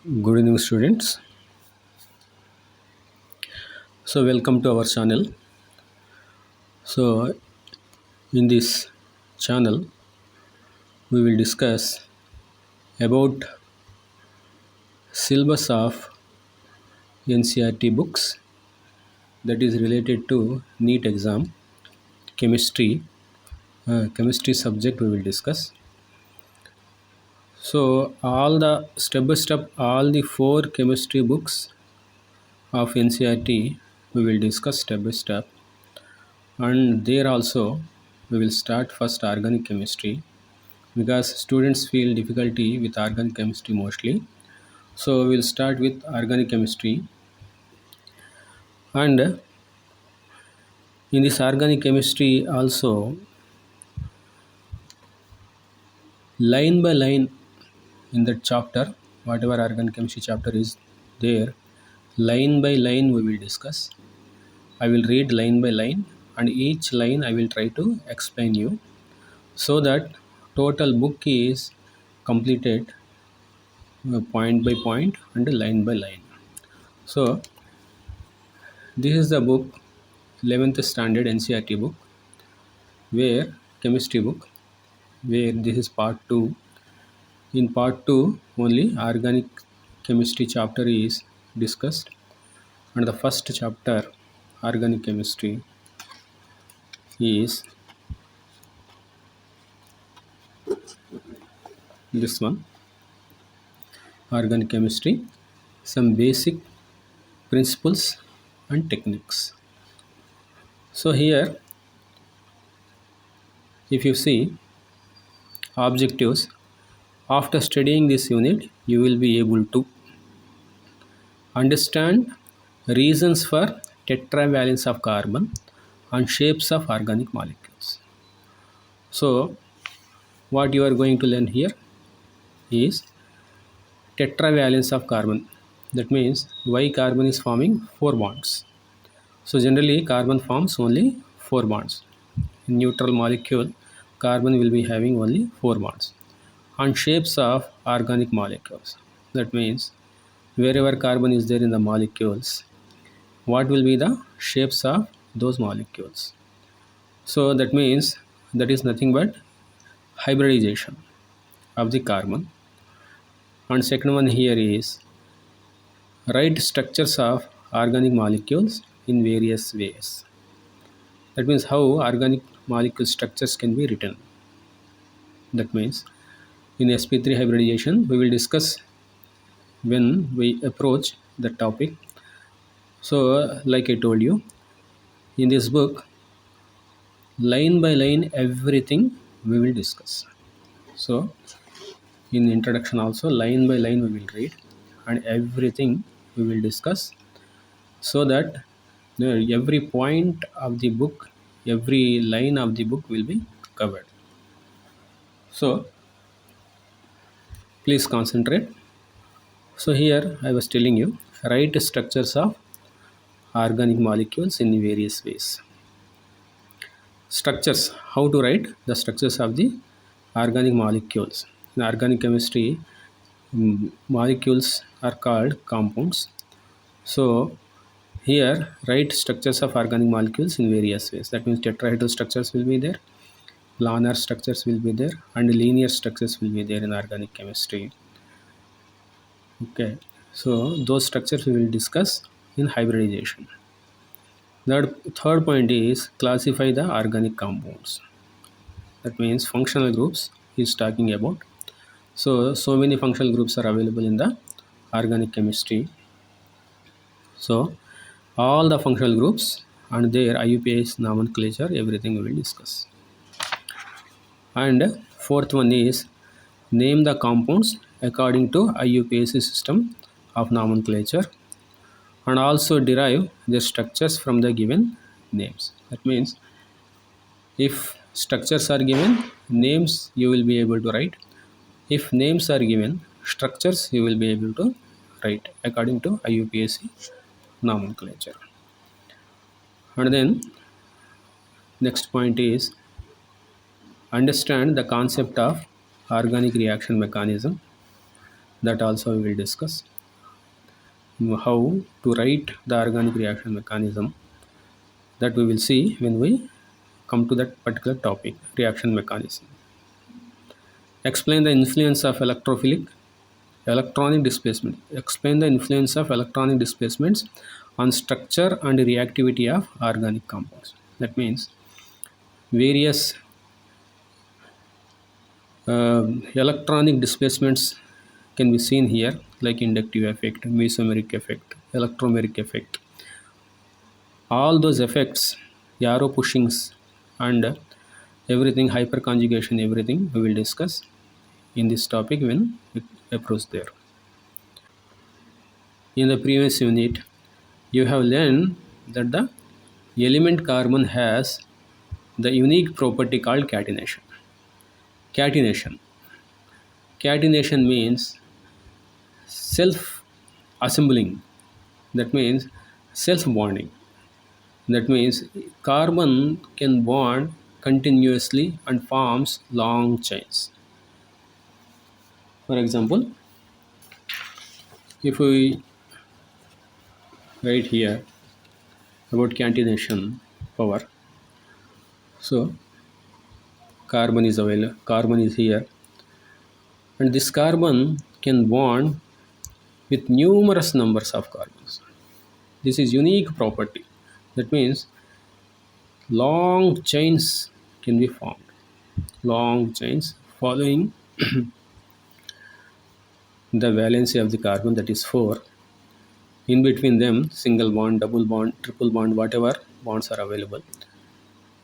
Good evening, students. So, welcome to our channel. So, in this channel, we will discuss about syllabus of NCERT books that is related to NEET exam, chemistry, chemistry subject we will discuss. So, all the step by step, all the four chemistry books of NCERT we will discuss step by step, and there also we will start first organic chemistry because students feel difficulty with organic chemistry mostly. So we'll start with organic chemistry, and in this organic chemistry also line by line in that chapter, whatever organic chemistry chapter is there, line by line we will discuss. I will read line by line, and each line I will try to explain you so that total book is completed point by point and line by line. So this is the book 11th standard NCERT book, where chemistry book, where this is part 2. In part 2 only organic chemistry chapter is discussed, and the first chapter organic chemistry is this one, organic chemistry, some basic principles and techniques. So here if you see objectives, after studying this unit you will be able to understand reasons for tetravalence of carbon and shapes of organic molecules. So what you are going to learn here is tetravalence of carbon. That means why carbon is forming 4 bonds. So generally carbon forms only 4 bonds. In neutral molecule, carbon will be having only 4 bonds. And shapes of organic molecules. That means wherever carbon is there in the molecules, what will be the shapes of those molecules. So that means that is nothing but hybridization of the carbon. And second one here is write structures of organic molecules in various ways. That means how organic molecule structures can be written. That means in sp3 hybridization we will discuss when we approach the topic. So like I told you, in this book line by line everything we will discuss. So in introduction also line by line we will read, and everything we will discuss, so that every point of the book, every line of the book will be covered. So please concentrate. So here I was telling you, write structures of organic molecules in various ways. Structures, how to write the structures of the organic molecules. In organic chemistry, molecules are called compounds. So here write structures of organic molecules in various ways. That means tetrahedral structures will be there, planar structures will be there, and linear structures will be there in organic chemistry. Okay, so those structures we will discuss in hybridization. The third point is classify the organic compounds. That means functional groups he is talking about. So many functional groups are available in the organic chemistry. So all the functional groups and their IUPAC nomenclature, everything we will discuss. And fourth one is name the compounds according to IUPAC system of nomenclature, and also derive their structures from the given names. That means if structures are given, names you will be able to write. If names are given, structures you will be able to write according to IUPAC nomenclature. And then next point is understand the concept of organic reaction mechanism. that also we will discuss. How to write the organic reaction mechanism, that we will see when we come to that particular topic, reaction mechanism. Explain the influence of electronic displacement. Explain the influence of electronic displacements on structure and reactivity of organic compounds. That means various electronic displacements can be seen here, like inductive effect, mesomeric effect, electromeric effect. All those effects, arrow pushings, and everything, hyperconjugation, everything we will discuss in this topic when we approach there. In the previous unit, you have learned that the element carbon has the unique property called catenation. Catenation. Catenation means self assembling. That means self bonding. That means carbon can bond continuously and forms long chains. For example, if we write here about catenation power, so carbon is available, carbon is here, and this carbon can bond with numerous numbers of carbons. This is unique property. That means long chains can be formed. Long chains following the valency of the carbon, that is 4. In between them, single bond, double bond, triple bond, whatever bonds are available.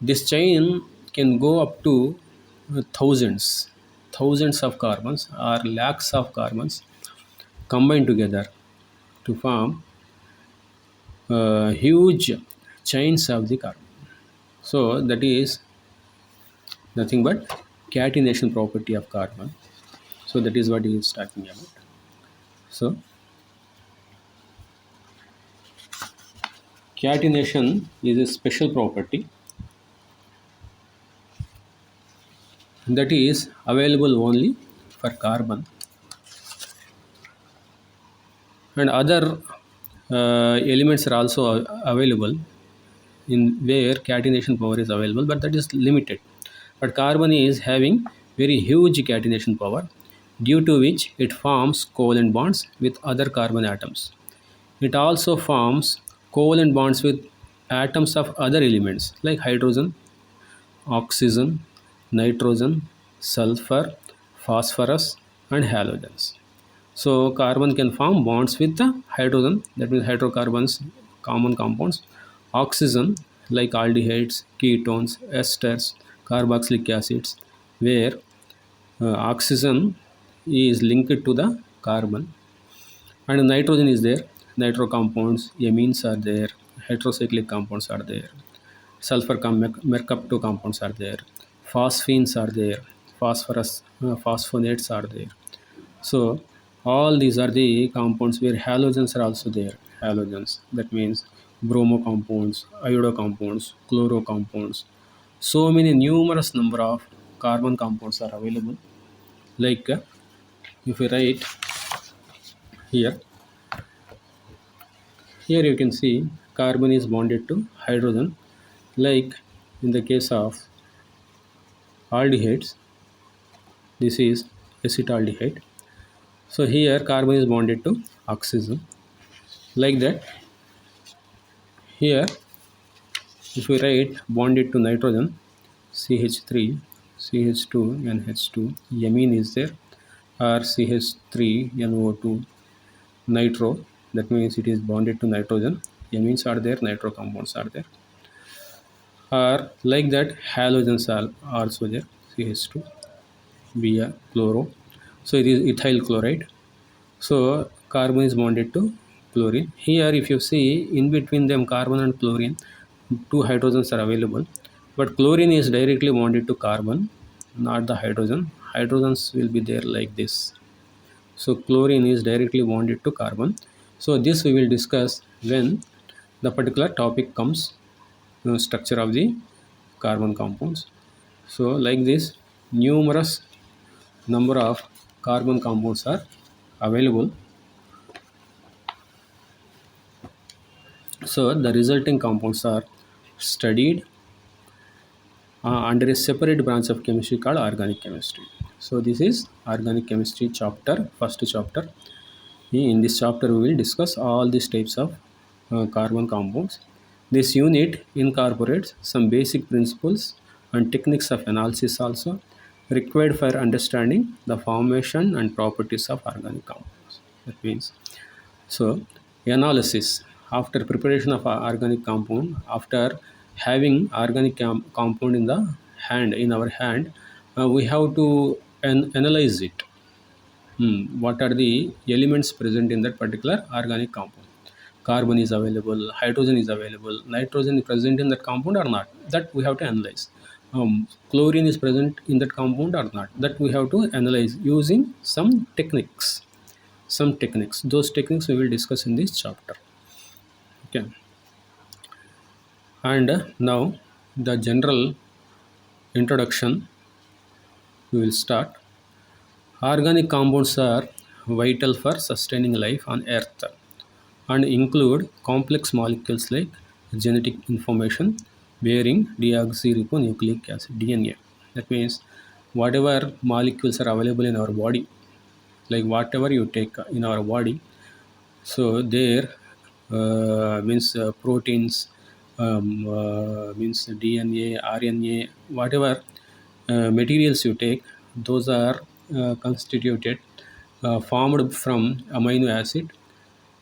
This chain can go up to thousands of carbons or lakhs of carbons combined together to form huge chains of the carbon. So that is nothing but catenation property of carbon. So that is what he is talking about. So catenation is a special property that is available only for carbon, and other elements are also available in where catenation power is available, but that is limited. But carbon is having very huge catenation power, due to which it forms covalent bonds with other carbon atoms. It also forms covalent bonds with atoms of other elements like hydrogen, oxygen, nitrogen, sulfur, phosphorus, and halogens. So carbon can form bonds with the hydrogen, that means hydrocarbons, common compounds, oxygen like aldehydes, ketones, esters, carboxylic acids, where oxygen is linked to the carbon, and nitrogen is there. Nitro compounds, amines are there, heterocyclic compounds are there, sulfur mercapto compounds are there, phosphines are there, phosphorus phosphonates are there. So all these are the compounds where halogens are also there. Halogens, that means bromo compounds, iodo compounds, chloro compounds. So many numerous number of carbon compounds are available. Like if we write here, here you can see carbon is bonded to hydrogen. Like in the case of aldehydes, this is acetaldehyde. So here carbon is bonded to oxygen. Like that, here if we write bonded to nitrogen, CH3, CH2, NH2, amine is there, or CH3, NO2, nitro, that means it is bonded to nitrogen, amines are there, nitro compounds are there, or like that halogens are also there, CH2, Br, chloro, so it is ethyl chloride. So carbon is bonded to chlorine. Here if you see in between them carbon and chlorine, two hydrogens are available, but chlorine is directly bonded to carbon, not the hydrogen. Hydrogens will be there like this. So chlorine is directly bonded to carbon. So this we will discuss when the particular topic comes, structure of the carbon compounds. So like this, numerous number of carbon compounds are available. So the resulting compounds are studied under a separate branch of chemistry called organic chemistry. So this is organic chemistry chapter, first chapter. In this chapter, we will discuss all these types of carbon compounds. This unit incorporates some basic principles and techniques of analysis also required for understanding the formation and properties of organic compounds. That means, so analysis after preparation of a organic compound, after having organic compound in the hand, in our hand, we have to analyze it. What are the elements present in that particular organic compound? Carbon is available, hydrogen is available, nitrogen is present in that compound or not? That we have to analyze. Chlorine is present in that compound or not? That we have to analyze using some techniques. Some techniques. Those techniques we will discuss in this chapter. Okay. And now the general introduction we will start. Organic compounds are vital for sustaining life on Earth and include complex molecules like genetic information bearing deoxyribonucleic acid DNA. That means whatever molecules are available in our body, like whatever you take in our body, so there means proteins, means DNA, RNA, whatever materials you take, those are constituted, formed from amino acid.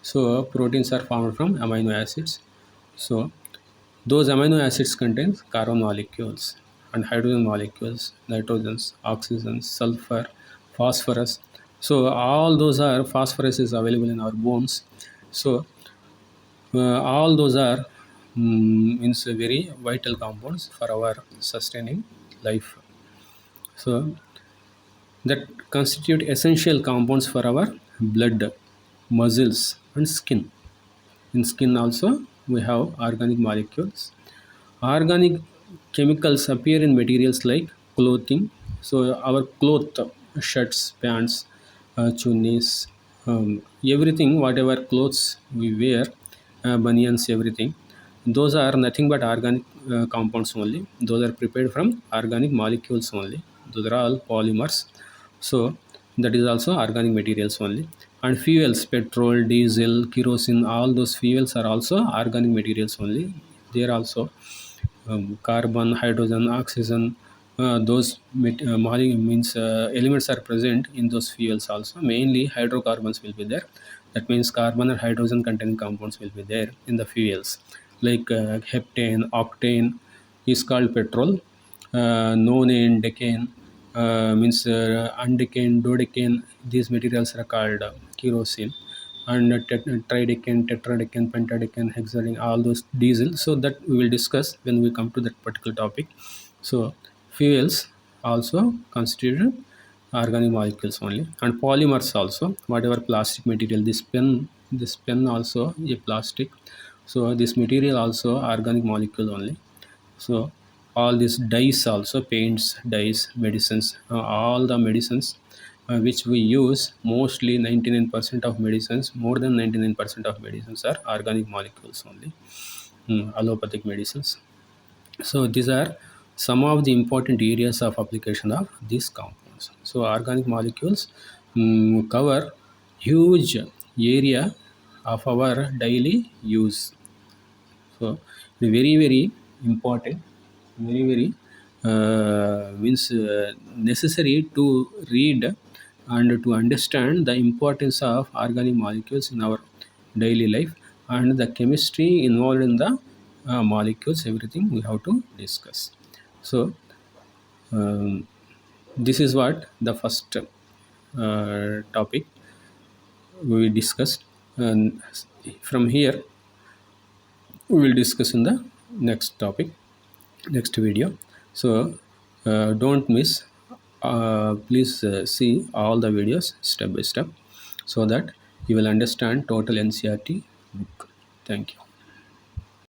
So proteins are formed from amino acids. So those amino acids contain carbon molecules and hydrogen molecules, nitrogens, oxygens, sulfur, phosphorus. So all those are, phosphorus is available in our bones. So all those are means very vital compounds for our sustaining life. So that constitute essential compounds for our blood, muscles, and skin. In skin also we have organic molecules. Organic chemicals appear in materials like clothing. So our cloth, shirts, pants, chunnis, everything, whatever clothes we wear, bunions, everything. Those are nothing but organic compounds only. Those are prepared from organic molecules only. Those are all polymers. So that is also organic materials only. And fuels, petrol, diesel, kerosene, all those fuels are also organic materials only. They are also carbon, hydrogen, oxygen, means elements are present in those fuels also. Mainly hydrocarbons will be there. That means carbon and hydrogen containing compounds will be there in the fuels. Like heptane, octane is called petrol. Nonane, decane, means undecane, dodecane. These materials are called kerosene. And tridecane, tetradecane, pentadecane, hexadecane, all those diesel. So that we will discuss when we come to that particular topic. So fuels also constitute organic molecules only, and polymers also, whatever plastic material. This pen also a plastic. So this material also organic molecule only. So all these dyes also, paints, dyes, medicines, all the medicines which we use, mostly 99% of medicines, more than 99% of medicines are organic molecules only. Allopathic medicines. So these are some of the important areas of application of these compounds. So organic molecules cover huge area of our daily use. So very very important, very very means necessary to read and to understand the importance of organic molecules in our daily life and the chemistry involved in the molecules. Everything we have to discuss. So um, this is what the first topic we discussed, and from here we will discuss in the next topic, next video. So don't miss, please see all the videos step by step so that you will understand total NCERT book. Thank you.